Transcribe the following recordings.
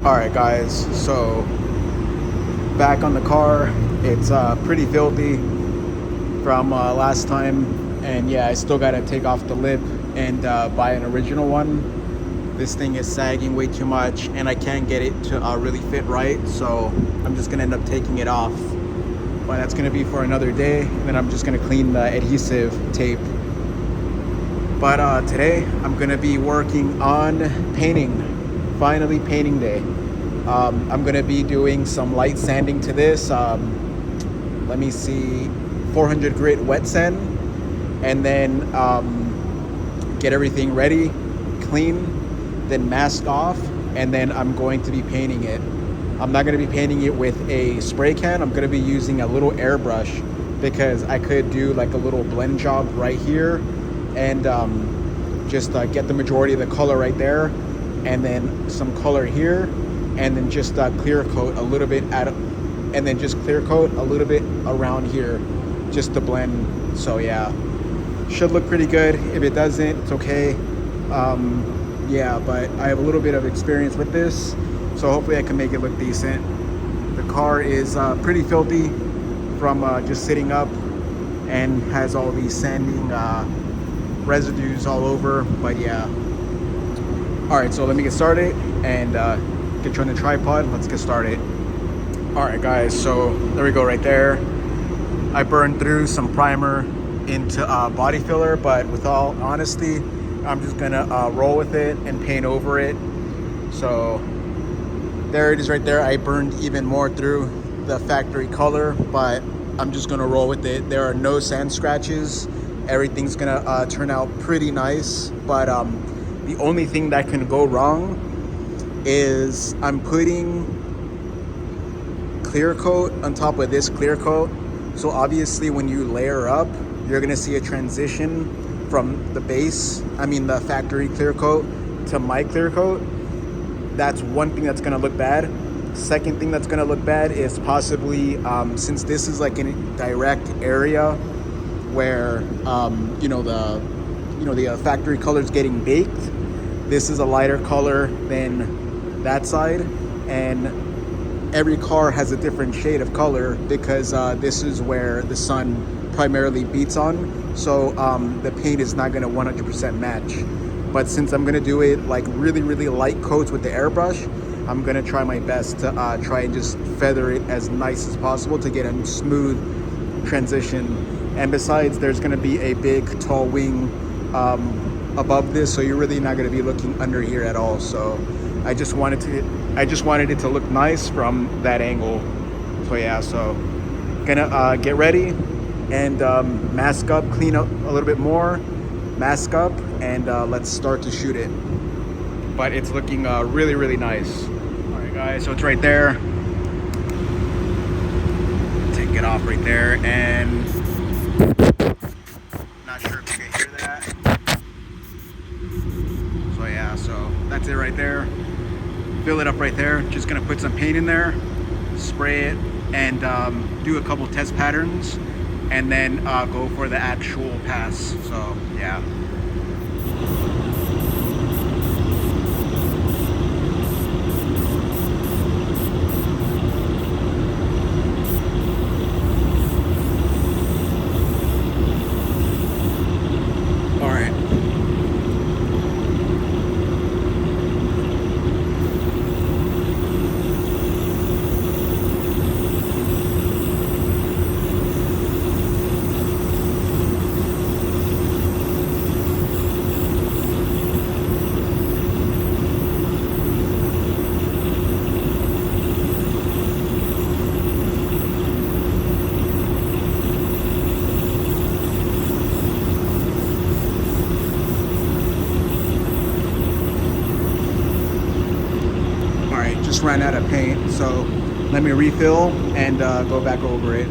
All right, guys. So back on the car. It's pretty filthy from last time, and yeah, I still gotta take off the lip and buy an original one. This thing is sagging way too much, and I can't get it to really fit right. So I'm just gonna end up taking it off. But that's gonna be for another day. And then I'm just gonna clean the adhesive tape. But today I'm gonna be working on painting. Finally, painting day. I'm gonna be doing some light sanding to this. Let me see, 400 grit wet sand, and then get everything ready, clean, then mask off, and then I'm going to be painting it. I'm not gonna be painting it with a spray can. I'm gonna be using a little airbrush because I could do like a little blend job right here and just get the majority of the color right there, and then some color here, and then just clear coat a little bit and then just clear coat a little bit around here just to blend. So yeah, should look pretty good. If it doesn't, it's okay. Yeah, but I have a little bit of experience with this, so hopefully I can make it look decent. The car is pretty filthy from just sitting up and has all these sanding residues all over, but yeah. All right, so let me get started and get you on the tripod. Let's get started. All right, guys, so there we go right there. I burned through some primer into body filler, but with all honesty, I'm just gonna roll with it and paint over it. So there it is right there. I burned even more through the factory color, but I'm just gonna roll with it. There are no sand scratches. Everything's gonna turn out pretty nice, but the only thing that can go wrong is I'm putting clear coat on top of this clear coat. So obviously when you layer up, you're gonna see a transition from the base, the factory clear coat to my clear coat. That's one thing that's gonna look bad. Second thing that's gonna look bad is possibly, since this is like in a direct area where the factory color is getting baked, this is a lighter color than that side, and every car has a different shade of color because this is where the sun primarily beats on. So the paint is not going to 100% match. But since I'm going to do it like really, really light coats with the airbrush, I'm going to try my best to try and just feather it as nice as possible to get a smooth transition. And besides, there's going to be a big tall wing above this, so you're really not going to be looking under here at all. So I just wanted it to look nice from that angle. So yeah, so gonna get ready and mask up, clean up a little bit more, mask up, and let's start to shoot it. But it's looking really, really nice. All right, guys, so it's right there. Take it off right there, and not sure if you can hear that. So yeah, so that's it right there. Fill it up right there. Just gonna put some paint in there, spray it, and do a couple test patterns, and then go for the actual pass. So yeah. All right. Just ran out of paint, so let me refill and go back over it.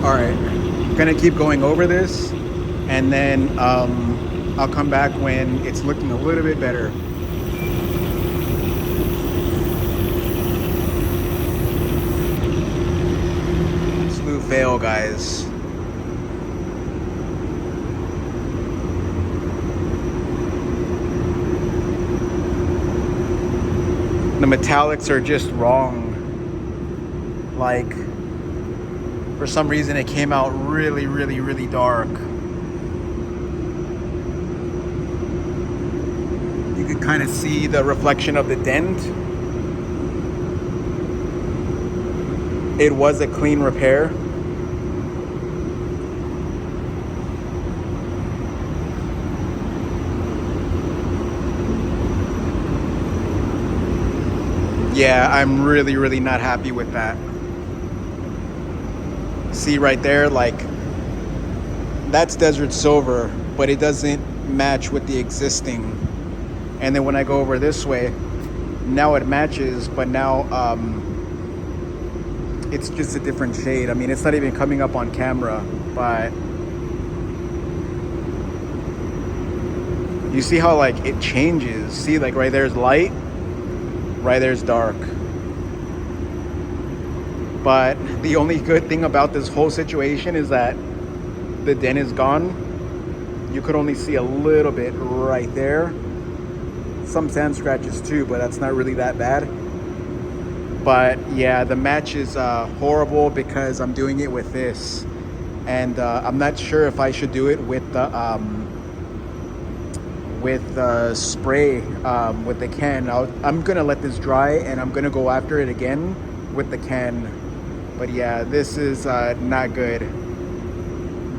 All right, gonna keep going over this, and then I'll come back when it's looking a little bit better. go, guys. The metallics are just wrong. Like, for some reason it came out really, really, really dark. You could kind of see the reflection of the dent. It was a clean repair. Yeah, I'm really, really not happy with that. See right there, like, that's desert silver, but it doesn't match with the existing. And then when I go over this way, now it matches, but now it's just a different shade. I mean, it's not even coming up on camera, but you see how like it changes. See, like right there's light, right there's dark. But the only good thing about this whole situation is that the dent is gone. You could only see a little bit right there. Some sand scratches too, but that's not really that bad. But yeah, the match is horrible because I'm doing it with this. And I'm not sure if I should do it with the spray, with the can. I'm gonna let this dry and I'm gonna go after it again with the can. But yeah, this is not good.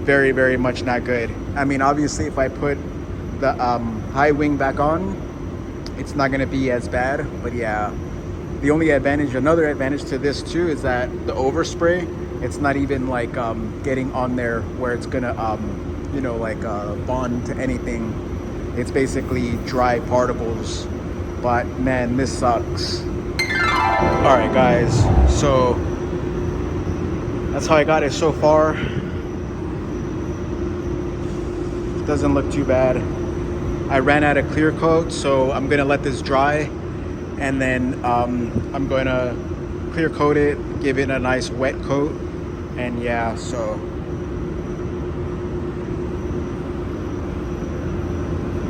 Very, very much not good. I mean, obviously if I put the high wing back on, it's not gonna be as bad. But yeah, the only advantage, another advantage to this too, is that the overspray, it's not even like getting on there where it's gonna you know, like bond to anything. It's basically dry particles. But man, this sucks. All right guys, so that's how I got it so far. Doesn't look too bad. I ran out of clear coat, so I'm gonna let this dry, and then I'm gonna clear coat it, give it a nice wet coat, and yeah, so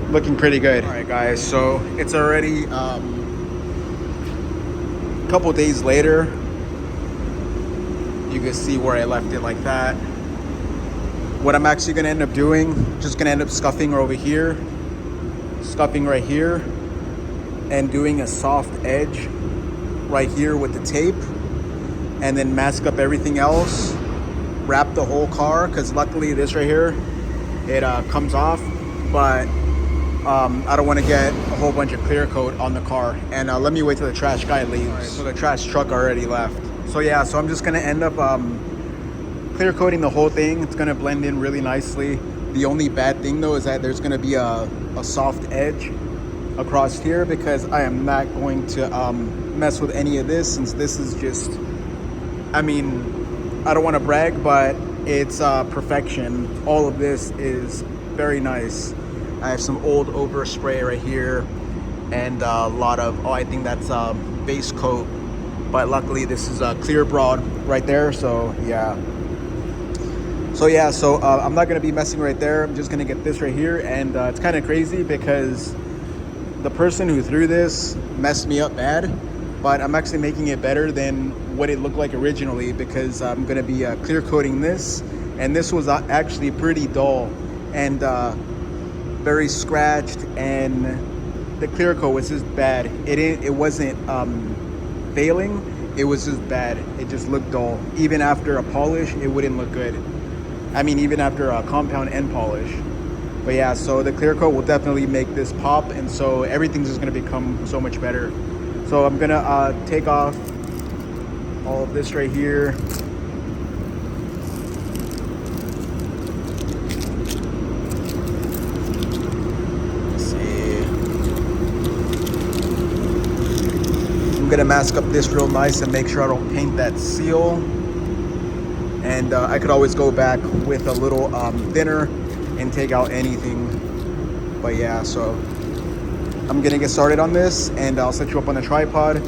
looking pretty good. All right guys, so it's already a couple days later. You can see where I left it like that. What I'm actually gonna end up doing, just gonna end up scuffing over here, scuffing right here, and doing a soft edge right here with the tape, and then mask up everything else, wrap the whole car, because luckily this right here, it comes off, but I don't want to get a whole bunch of clear coat on the car. And let me wait till the trash guy leaves. Right, so the trash truck already left. So yeah, so I'm just gonna end up clear coating the whole thing. It's gonna blend in really nicely. The only bad thing though is that there's gonna be a soft edge across here, because I am not going to mess with any of this, since this is just, I mean, I don't want to brag, but it's perfection. All of this is very nice. I have some old overspray right here, and a lot of, I think that's base coat, but luckily this is a clear broad right there. So yeah, I'm not gonna be messing right there. I'm just gonna get this right here. And it's kind of crazy because the person who threw this messed me up bad, but I'm actually making it better than what it looked like originally, because I'm gonna be clear coating this, and this was actually pretty dull and very scratched, and the clear coat was just bad. It wasn't failing, it was just bad. It just looked dull. Even after a polish, it wouldn't look good. I mean, even after a compound and polish. But yeah, so the clear coat will definitely make this pop, and so everything's just gonna become so much better. So I'm gonna take off all of this right here. I'm gonna mask up this real nice and make sure I don't paint that seal. And I could always go back with a little thinner and take out anything. But yeah, so I'm gonna get started on this, and I'll set you up on the tripod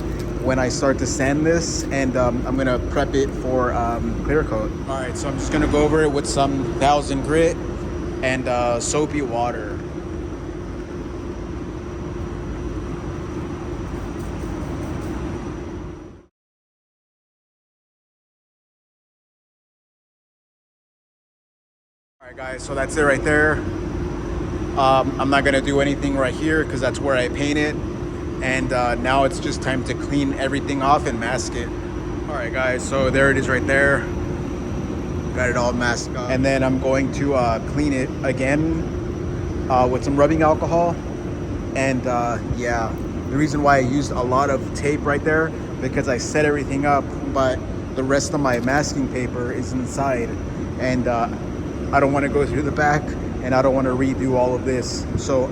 when I start to sand this, and I'm gonna prep it for clear coat. All right, so I'm just gonna go over it with some 1000 grit and soapy water. All right, guys, so that's it right there. I'm not gonna do anything right here because that's where I paint it. And now it's just time to clean everything off and mask it. All right, guys, so there it is right there. Got it all masked up. And then I'm going to clean it again with some rubbing alcohol. And yeah, the reason why I used a lot of tape right there, because I set everything up, but the rest of my masking paper is inside. And I don't want to go through the back, and I don't want to redo all of this. So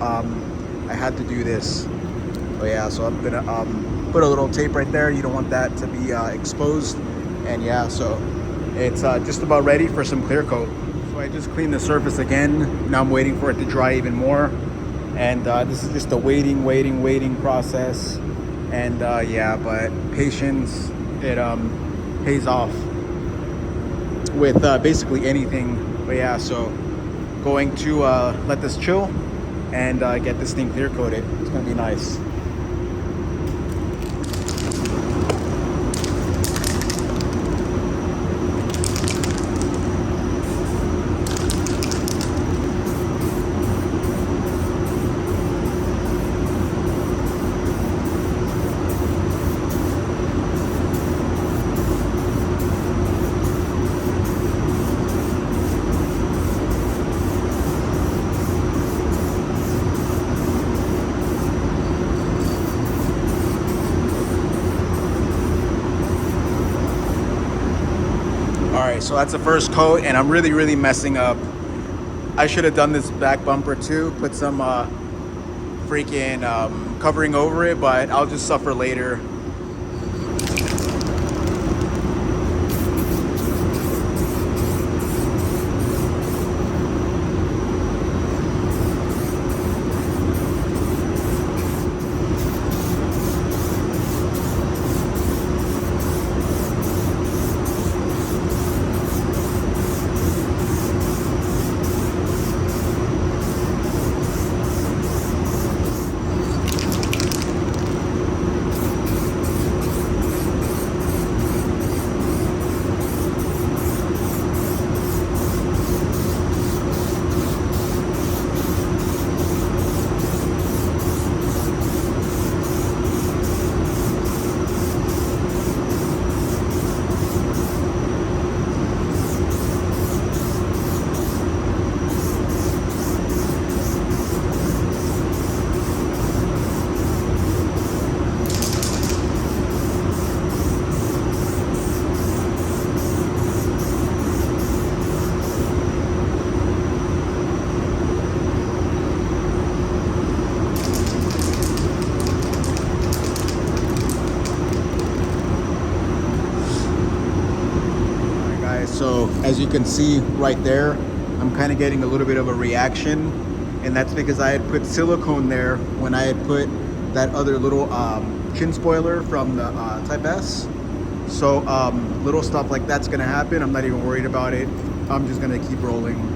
I had to do this. But yeah, so I'm gonna put a little tape right there. You don't want that to be exposed. And yeah, so it's just about ready for some clear coat. So I just cleaned the surface again. Now I'm waiting for it to dry even more. And this is just a waiting process. And yeah, but patience, it pays off with basically anything. But yeah, so going to let this chill and get this thing clear coated. It's gonna be nice. Alright, so that's the first coat, and I'm really messing up. I should have done this back bumper too, put some freaking covering over it, but I'll just suffer later. So as you can see right there, I'm kind of getting a little bit of a reaction, and that's because I had put silicone there when I had put that other little chin spoiler from the Type S. So little stuff like that's gonna happen. I'm not even worried about it. I'm just gonna keep rolling.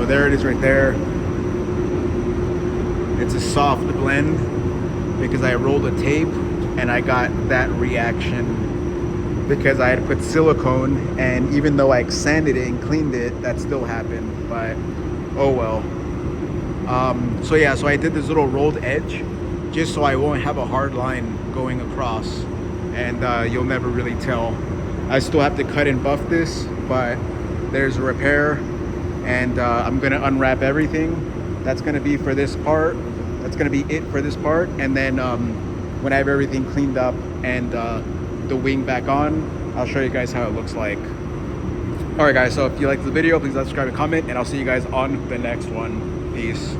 So there it is right there. It's a soft blend because I rolled a tape and I got that reaction because I had put silicone, and even though I sanded it and cleaned it, that still happened. But oh well. So yeah, so I did this little rolled edge just so I won't have a hard line going across, and you'll never really tell. I still have to cut and buff this, but there's a repair, and I'm gonna unwrap everything. That's gonna be for this part. That's gonna be it for this part, and then when I have everything cleaned up and the wing back on, I'll show you guys how it looks like. All right guys, so if you liked the video, please subscribe and comment, and I'll see you guys on the next one. Peace.